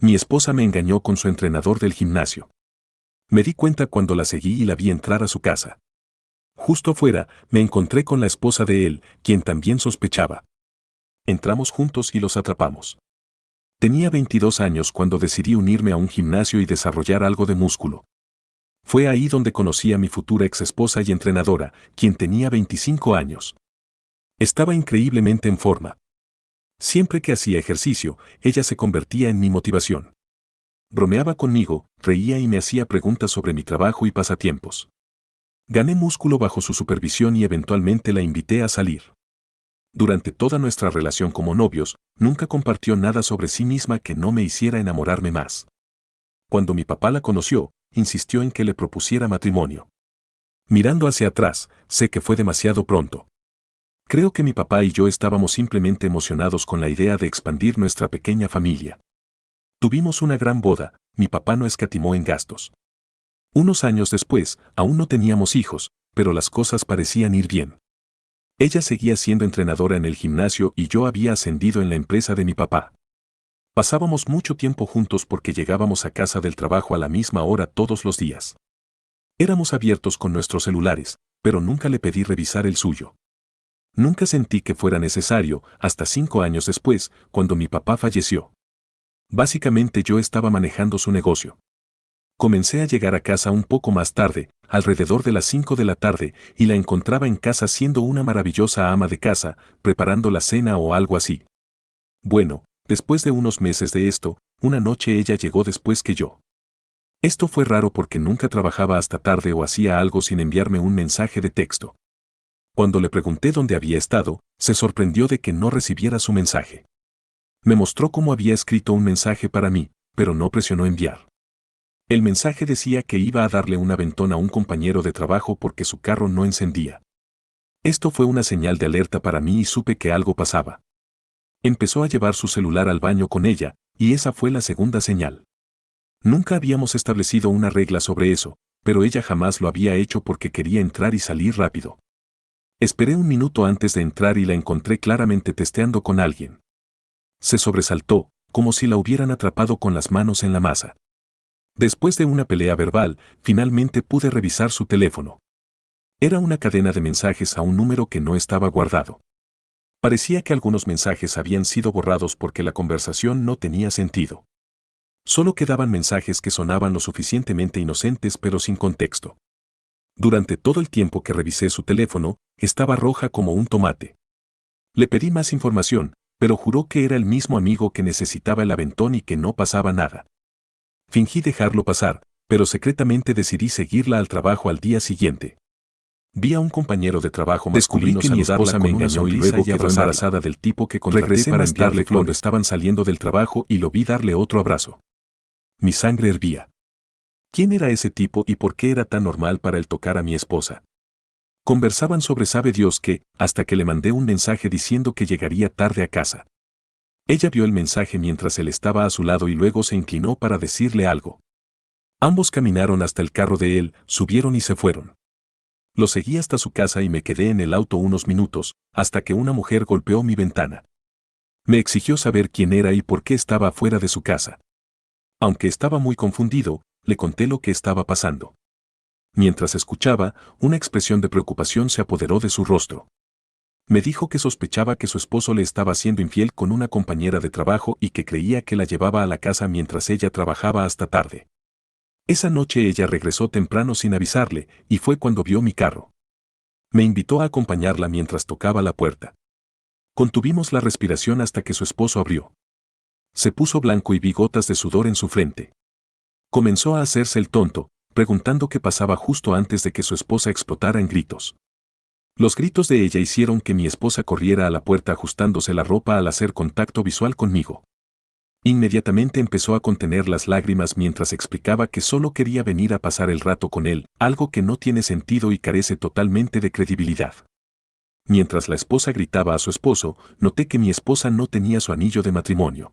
Mi esposa me engañó con su entrenador del gimnasio. Me di cuenta cuando la seguí y la vi entrar a su casa. Justo afuera, me encontré con la esposa de él, quien también sospechaba. Entramos juntos y los atrapamos. Tenía 22 años cuando decidí unirme a un gimnasio y desarrollar algo de músculo. Fue ahí donde conocí a mi futura exesposa y entrenadora, quien tenía 25 años. Estaba increíblemente en forma. Siempre que hacía ejercicio, ella se convertía en mi motivación. Bromeaba conmigo, reía y me hacía preguntas sobre mi trabajo y pasatiempos. Gané músculo bajo su supervisión y eventualmente la invité a salir. Durante toda nuestra relación como novios, nunca compartió nada sobre sí misma que no me hiciera enamorarme más. Cuando mi papá la conoció, insistió en que le propusiera matrimonio. Mirando hacia atrás, sé que fue demasiado pronto. Creo que mi papá y yo estábamos simplemente emocionados con la idea de expandir nuestra pequeña familia. Tuvimos una gran boda, mi papá no escatimó en gastos. Unos años después, aún no teníamos hijos, pero las cosas parecían ir bien. Ella seguía siendo entrenadora en el gimnasio y yo había ascendido en la empresa de mi papá. Pasábamos mucho tiempo juntos porque llegábamos a casa del trabajo a la misma hora todos los días. Éramos abiertos con nuestros celulares, pero nunca le pedí revisar el suyo. Nunca sentí que fuera necesario, hasta 5 años después, cuando mi papá falleció. Básicamente yo estaba manejando su negocio. Comencé a llegar a casa un poco más tarde, alrededor de las 5 de la tarde, y la encontraba en casa siendo una maravillosa ama de casa, preparando la cena o algo así. Bueno, después de unos meses de esto, una noche ella llegó después que yo. Esto fue raro porque nunca trabajaba hasta tarde o hacía algo sin enviarme un mensaje de texto. Cuando le pregunté dónde había estado, se sorprendió de que no recibiera su mensaje. Me mostró cómo había escrito un mensaje para mí, pero no presionó enviar. El mensaje decía que iba a darle un aventón a un compañero de trabajo porque su carro no encendía. Esto fue una señal de alerta para mí y supe que algo pasaba. Empezó a llevar su celular al baño con ella, y esa fue la segunda señal. Nunca habíamos establecido una regla sobre eso, pero ella jamás lo había hecho porque quería entrar y salir rápido. Esperé un minuto antes de entrar y la encontré claramente testeando con alguien. Se sobresaltó, como si la hubieran atrapado con las manos en la masa. Después de una pelea verbal, finalmente pude revisar su teléfono. Era una cadena de mensajes a un número que no estaba guardado. Parecía que algunos mensajes habían sido borrados porque la conversación no tenía sentido. Solo quedaban mensajes que sonaban lo suficientemente inocentes pero sin contexto. Durante todo el tiempo que revisé su teléfono, estaba roja como un tomate. Le pedí más información, pero juró que era el mismo amigo que necesitaba el aventón y que no pasaba nada. Fingí dejarlo pasar, pero secretamente decidí seguirla al trabajo al día siguiente. Vi a un compañero de trabajo masculino que mi esposa me engañó y luego quedó embarazada del tipo que contraté para enviarle cuando estaban saliendo del trabajo y lo vi darle otro abrazo. Mi sangre hervía. ¿Quién era ese tipo y por qué era tan normal para él tocar a mi esposa? Conversaban sobre sabe Dios qué, hasta que le mandé un mensaje diciendo que llegaría tarde a casa. Ella vio el mensaje mientras él estaba a su lado y luego se inclinó para decirle algo. Ambos caminaron hasta el carro de él, subieron y se fueron. Lo seguí hasta su casa y me quedé en el auto unos minutos, hasta que una mujer golpeó mi ventana. Me exigió saber quién era y por qué estaba afuera de su casa. Aunque estaba muy confundido, le conté lo que estaba pasando. Mientras escuchaba, una expresión de preocupación se apoderó de su rostro. Me dijo que sospechaba que su esposo le estaba siendo infiel con una compañera de trabajo y que creía que la llevaba a la casa mientras ella trabajaba hasta tarde. Esa noche ella regresó temprano sin avisarle, y fue cuando vio mi carro. Me invitó a acompañarla mientras tocaba la puerta. Contuvimos la respiración hasta que su esposo abrió. Se puso blanco y vi gotas de sudor en su frente. Comenzó a hacerse el tonto, preguntando qué pasaba justo antes de que su esposa explotara en gritos. Los gritos de ella hicieron que mi esposa corriera a la puerta ajustándose la ropa al hacer contacto visual conmigo. Inmediatamente empezó a contener las lágrimas mientras explicaba que solo quería venir a pasar el rato con él, algo que no tiene sentido y carece totalmente de credibilidad. Mientras la esposa gritaba a su esposo, noté que mi esposa no tenía su anillo de matrimonio.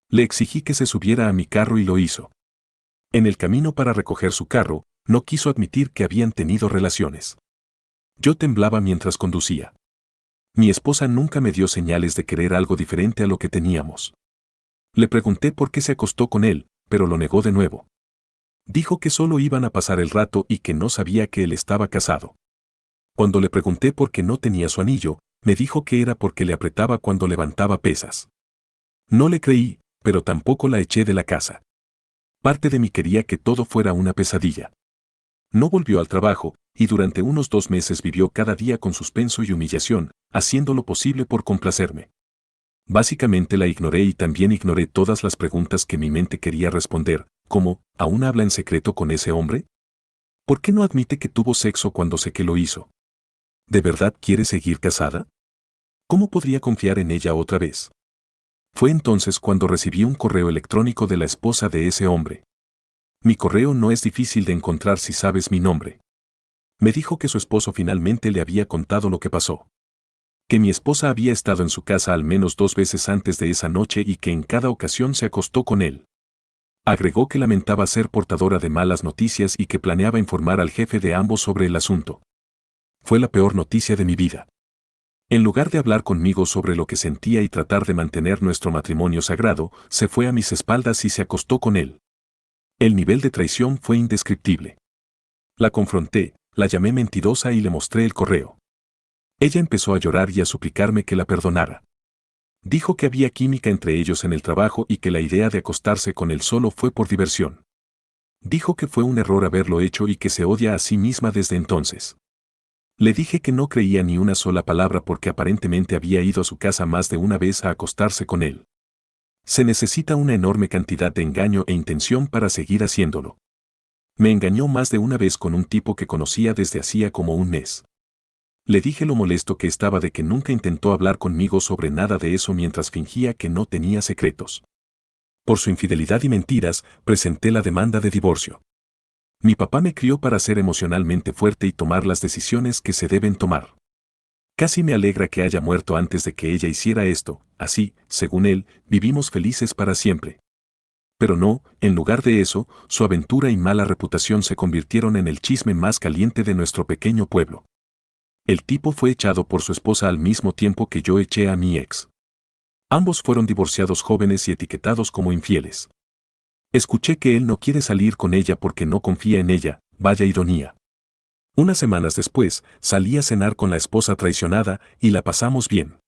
Le exigí que se subiera a mi carro y lo hizo. En el camino para recoger su carro, no quiso admitir que habían tenido relaciones. Yo temblaba mientras conducía. Mi esposa nunca me dio señales de querer algo diferente a lo que teníamos. Le pregunté por qué se acostó con él, pero lo negó de nuevo. Dijo que solo iban a pasar el rato y que no sabía que él estaba casado. Cuando le pregunté por qué no tenía su anillo, me dijo que era porque le apretaba cuando levantaba pesas. No le creí, pero tampoco la eché de la casa. Parte de mí quería que todo fuera una pesadilla. No volvió al trabajo, y durante unos 2 meses vivió cada día con suspenso y humillación, haciendo lo posible por complacerme. Básicamente la ignoré y también ignoré todas las preguntas que mi mente quería responder, como, ¿aún habla en secreto con ese hombre? ¿Por qué no admite que tuvo sexo cuando sé que lo hizo? ¿De verdad quiere seguir casada? ¿Cómo podría confiar en ella otra vez? Fue entonces cuando recibí un correo electrónico de la esposa de ese hombre. Mi correo no es difícil de encontrar si sabes mi nombre. Me dijo que su esposo finalmente le había contado lo que pasó. Que mi esposa había estado en su casa al menos 2 veces antes de esa noche y que en cada ocasión se acostó con él. Agregó que lamentaba ser portadora de malas noticias y que planeaba informar al jefe de ambos sobre el asunto. Fue la peor noticia de mi vida. En lugar de hablar conmigo sobre lo que sentía y tratar de mantener nuestro matrimonio sagrado, se fue a mis espaldas y se acostó con él. El nivel de traición fue indescriptible. La confronté, la llamé mentirosa y le mostré el correo. Ella empezó a llorar y a suplicarme que la perdonara. Dijo que había química entre ellos en el trabajo y que la idea de acostarse con él solo fue por diversión. Dijo que fue un error haberlo hecho y que se odia a sí misma desde entonces. Le dije que no creía ni una sola palabra porque aparentemente había ido a su casa más de una vez a acostarse con él. Se necesita una enorme cantidad de engaño e intención para seguir haciéndolo. Me engañó más de una vez con un tipo que conocía desde hacía como un mes. Le dije lo molesto que estaba de que nunca intentó hablar conmigo sobre nada de eso mientras fingía que no tenía secretos. Por su infidelidad y mentiras, presenté la demanda de divorcio. Mi papá me crió para ser emocionalmente fuerte y tomar las decisiones que se deben tomar. Casi me alegra que haya muerto antes de que ella hiciera esto, así, según él, vivimos felices para siempre. Pero no, en lugar de eso, su aventura y mala reputación se convirtieron en el chisme más caliente de nuestro pequeño pueblo. El tipo fue echado por su esposa al mismo tiempo que yo eché a mi ex. Ambos fueron divorciados jóvenes y etiquetados como infieles. Escuché que él no quiere salir con ella porque no confía en ella, vaya ironía. Unas semanas después, salí a cenar con la esposa traicionada y la pasamos bien.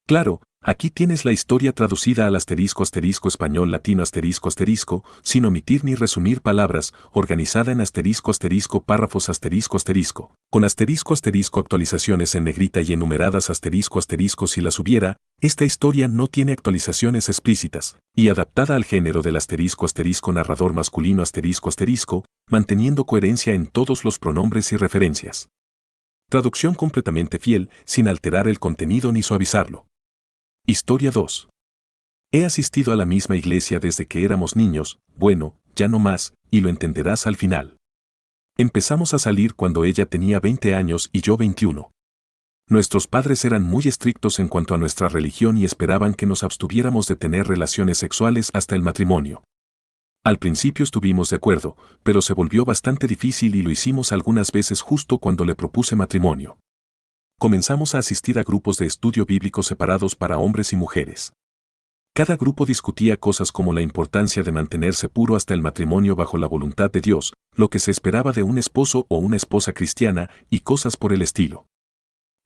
Claro, aquí tienes la historia traducida al asterisco español latino asterisco, sin omitir ni resumir palabras, organizada en asterisco párrafos asterisco, con asterisco actualizaciones en negrita y enumeradas asterisco si las hubiera. Esta historia no tiene actualizaciones explícitas, y adaptada al género del asterisco narrador masculino asterisco, manteniendo coherencia en todos los pronombres y referencias. Traducción completamente fiel, sin alterar el contenido ni suavizarlo. Historia 2. He asistido a la misma iglesia desde que éramos niños, bueno, ya no más, y lo entenderás al final. Empezamos a salir cuando ella tenía 20 años y yo 21. Nuestros padres eran muy estrictos en cuanto a nuestra religión y esperaban que nos abstuviéramos de tener relaciones sexuales hasta el matrimonio. Al principio estuvimos de acuerdo, pero se volvió bastante difícil y lo hicimos algunas veces justo cuando le propuse matrimonio. Comenzamos a asistir a grupos de estudio bíblico separados para hombres y mujeres. Cada grupo discutía cosas como la importancia de mantenerse puro hasta el matrimonio bajo la voluntad de Dios, lo que se esperaba de un esposo o una esposa cristiana, y cosas por el estilo.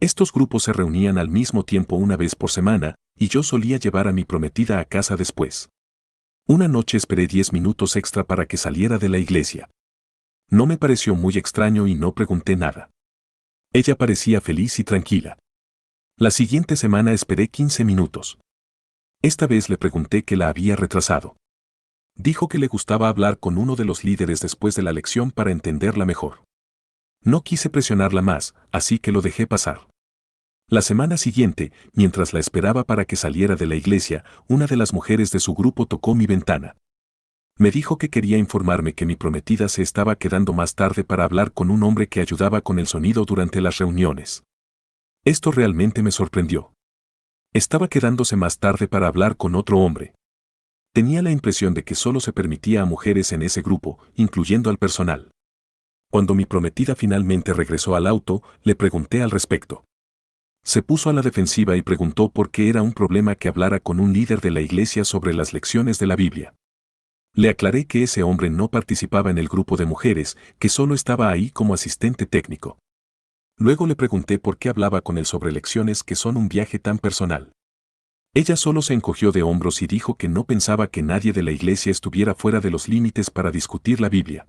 Estos grupos se reunían al mismo tiempo una vez por semana, y yo solía llevar a mi prometida a casa después. Una noche esperé 10 minutos extra para que saliera de la iglesia. No me pareció muy extraño y no pregunté nada. Ella parecía feliz y tranquila. La siguiente semana esperé 15 minutos. Esta vez le pregunté qué la había retrasado. Dijo que le gustaba hablar con uno de los líderes después de la lección para entenderla mejor. No quise presionarla más, así que lo dejé pasar. La semana siguiente, mientras la esperaba para que saliera de la iglesia, una de las mujeres de su grupo tocó mi ventana. Me dijo que quería informarme que mi prometida se estaba quedando más tarde para hablar con un hombre que ayudaba con el sonido durante las reuniones. Esto realmente me sorprendió. Estaba quedándose más tarde para hablar con otro hombre. Tenía la impresión de que solo se permitía a mujeres en ese grupo, incluyendo al personal. Cuando mi prometida finalmente regresó al auto, le pregunté al respecto. Se puso a la defensiva y preguntó por qué era un problema que hablara con un líder de la iglesia sobre las lecciones de la Biblia. Le aclaré que ese hombre no participaba en el grupo de mujeres, que solo estaba ahí como asistente técnico. Luego le pregunté por qué hablaba con él sobre lecciones que son un viaje tan personal. Ella solo se encogió de hombros y dijo que no pensaba que nadie de la iglesia estuviera fuera de los límites para discutir la Biblia.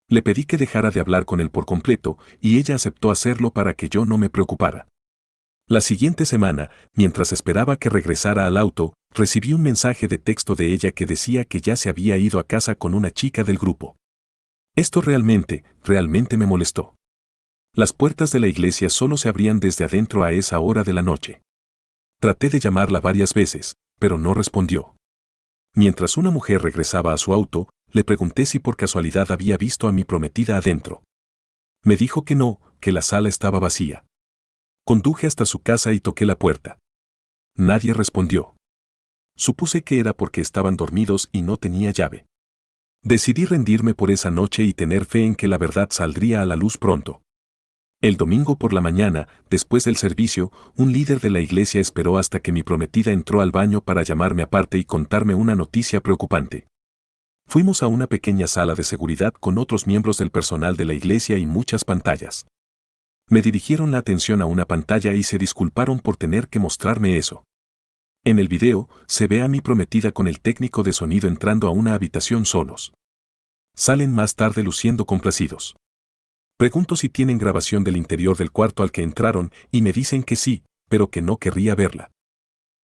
Le pedí que dejara de hablar con él por completo, y ella aceptó hacerlo para que yo no me preocupara. La siguiente semana, mientras esperaba que regresara al auto, recibí un mensaje de texto de ella que decía que ya se había ido a casa con una chica del grupo. Esto realmente me molestó. Las puertas de la iglesia solo se abrían desde adentro a esa hora de la noche. Traté de llamarla varias veces, pero no respondió. Mientras una mujer regresaba a su auto, le pregunté si por casualidad había visto a mi prometida adentro. Me dijo que no, que la sala estaba vacía. Conduje hasta su casa y toqué la puerta. Nadie respondió. Supuse que era porque estaban dormidos y no tenía llave. Decidí rendirme por esa noche y tener fe en que la verdad saldría a la luz pronto. El domingo por la mañana, después del servicio, un líder de la iglesia esperó hasta que mi prometida entró al baño para llamarme aparte y contarme una noticia preocupante. Fuimos a una pequeña sala de seguridad con otros miembros del personal de la iglesia y muchas pantallas. Me dirigieron la atención a una pantalla y se disculparon por tener que mostrarme eso. En el video, se ve a mi prometida con el técnico de sonido entrando a una habitación solos. Salen más tarde luciendo complacidos. Pregunto si tienen grabación del interior del cuarto al que entraron y me dicen que sí, pero que no querría verla.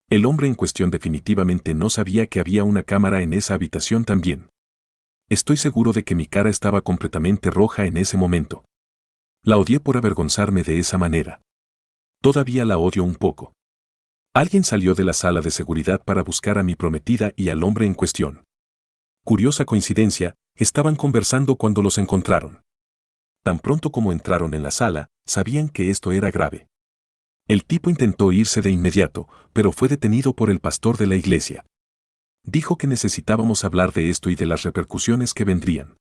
El hombre en cuestión definitivamente no sabía que había una cámara en esa habitación también. Estoy seguro de que mi cara estaba completamente roja en ese momento. La odié por avergonzarme de esa manera. Todavía la odio un poco. Alguien salió de la sala de seguridad para buscar a mi prometida y al hombre en cuestión. Curiosa coincidencia, estaban conversando cuando los encontraron. Tan pronto como entraron en la sala, sabían que esto era grave. El tipo intentó irse de inmediato, pero fue detenido por el pastor de la iglesia. Dijo que necesitábamos hablar de esto y de las repercusiones que vendrían.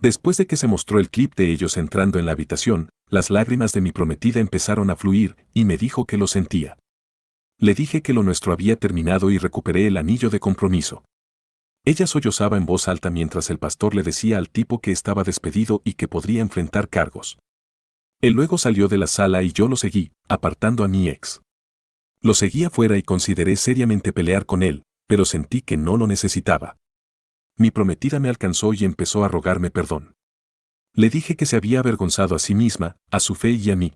Después de que se mostró el clip de ellos entrando en la habitación, las lágrimas de mi prometida empezaron a fluir y me dijo que lo sentía. Le dije que lo nuestro había terminado y recuperé el anillo de compromiso. Ella sollozaba en voz alta mientras el pastor le decía al tipo que estaba despedido y que podría enfrentar cargos. Él luego salió de la sala y yo lo seguí, apartando a mi ex. Lo seguí afuera y consideré seriamente pelear con él, pero sentí que no lo necesitaba. Mi prometida me alcanzó y empezó a rogarme perdón. Le dije que se había avergonzado a sí misma, a su fe y a mí.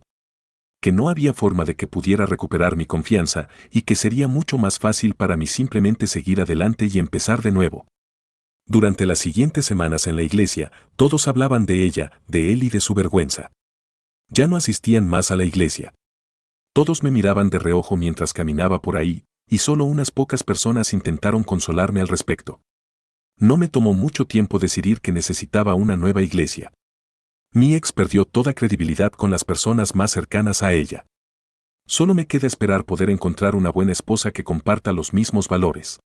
Que no había forma de que pudiera recuperar mi confianza y que sería mucho más fácil para mí simplemente seguir adelante y empezar de nuevo. Durante las siguientes semanas en la iglesia, todos hablaban de ella, de él y de su vergüenza. Ya no asistían más a la iglesia. Todos me miraban de reojo mientras caminaba por ahí, y solo unas pocas personas intentaron consolarme al respecto. No me tomó mucho tiempo decidir que necesitaba una nueva iglesia. Mi ex perdió toda credibilidad con las personas más cercanas a ella. Solo me queda esperar poder encontrar una buena esposa que comparta los mismos valores.